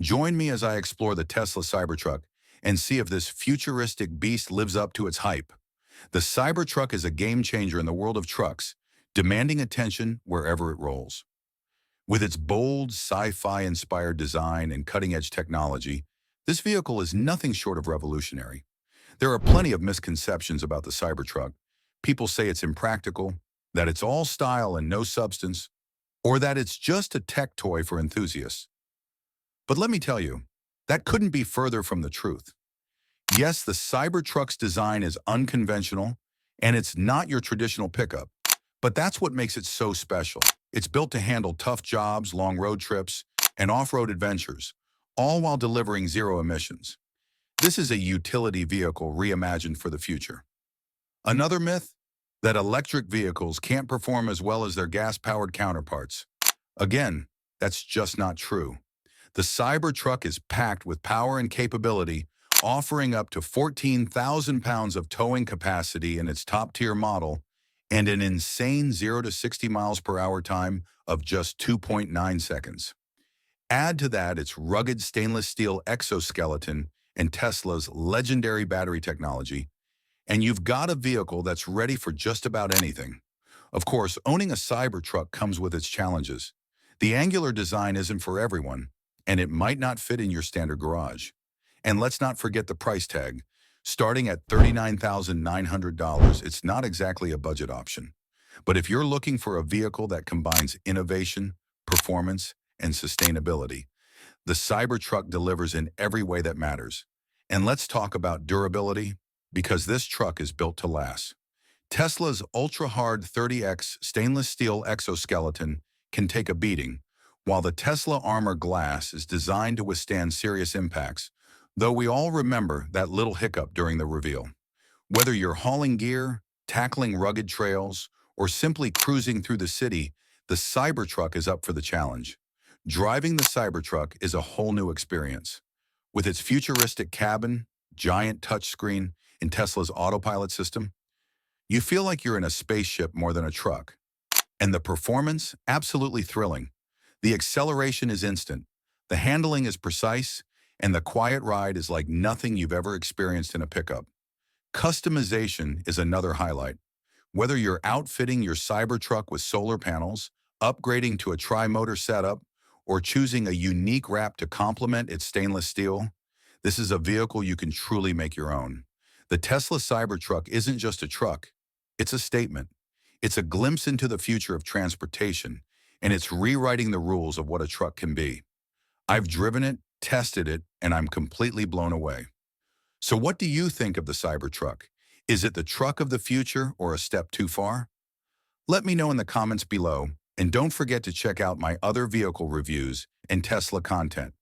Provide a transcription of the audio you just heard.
Join me as I explore the Tesla Cybertruck and see if this futuristic beast lives up to its hype. The Cybertruck is a game changer in the world of trucks, demanding attention wherever it rolls. With its bold, sci-fi inspired design and cutting-edge technology, this vehicle is nothing short of revolutionary. There are plenty of misconceptions about the Cybertruck. People say it's impractical, that it's all style and no substance, or that it's just a tech toy for enthusiasts. But let me tell you, that couldn't be further from the truth. Yes, the Cybertruck's design is unconventional, and it's not your traditional pickup. But that's what makes it so special. It's built to handle tough jobs, long road trips, and off-road adventures, all while delivering zero emissions. This is a utility vehicle reimagined for the future. Another myth? That electric vehicles can't perform as well as their gas-powered counterparts. Again, that's just not true. The Cybertruck is packed with power and capability, offering up to 14,000 pounds of towing capacity in its top-tier model and an insane 0 to 60 miles per hour time of just 2.9 seconds. Add to that its rugged stainless steel exoskeleton and Tesla's legendary battery technology, and you've got a vehicle that's ready for just about anything. Of course, owning a Cybertruck comes with its challenges. The angular design isn't for everyone, and it might not fit in your standard garage. And let's not forget the price tag. Starting at $39,900, it's not exactly a budget option. But if you're looking for a vehicle that combines innovation, performance, and sustainability, the Cybertruck delivers in every way that matters. And let's talk about durability, because this truck is built to last. Tesla's ultra-hard 30X stainless steel exoskeleton can take a beating, while the Tesla Armor Glass is designed to withstand serious impacts, though we all remember that little hiccup during the reveal. Whether you're hauling gear, tackling rugged trails, or simply cruising through the city, the Cybertruck is up for the challenge. Driving the Cybertruck is a whole new experience. With its futuristic cabin, giant touchscreen, and Tesla's autopilot system, you feel like you're in a spaceship more than a truck. And the performance? Absolutely thrilling. The acceleration is instant, the handling is precise, and the quiet ride is like nothing you've ever experienced in a pickup. Customization is another highlight. Whether you're outfitting your Cybertruck with solar panels, upgrading to a tri-motor setup, or choosing a unique wrap to complement its stainless steel, this is a vehicle you can truly make your own. The Tesla Cybertruck isn't just a truck, it's a statement. It's a glimpse into the future of transportation, and it's rewriting the rules of what a truck can be. I've driven it, tested it, and I'm completely blown away. So what do you think of the Cybertruck? Is it the truck of the future or a step too far? Let me know in the comments below, and don't forget to check out my other vehicle reviews and Tesla content.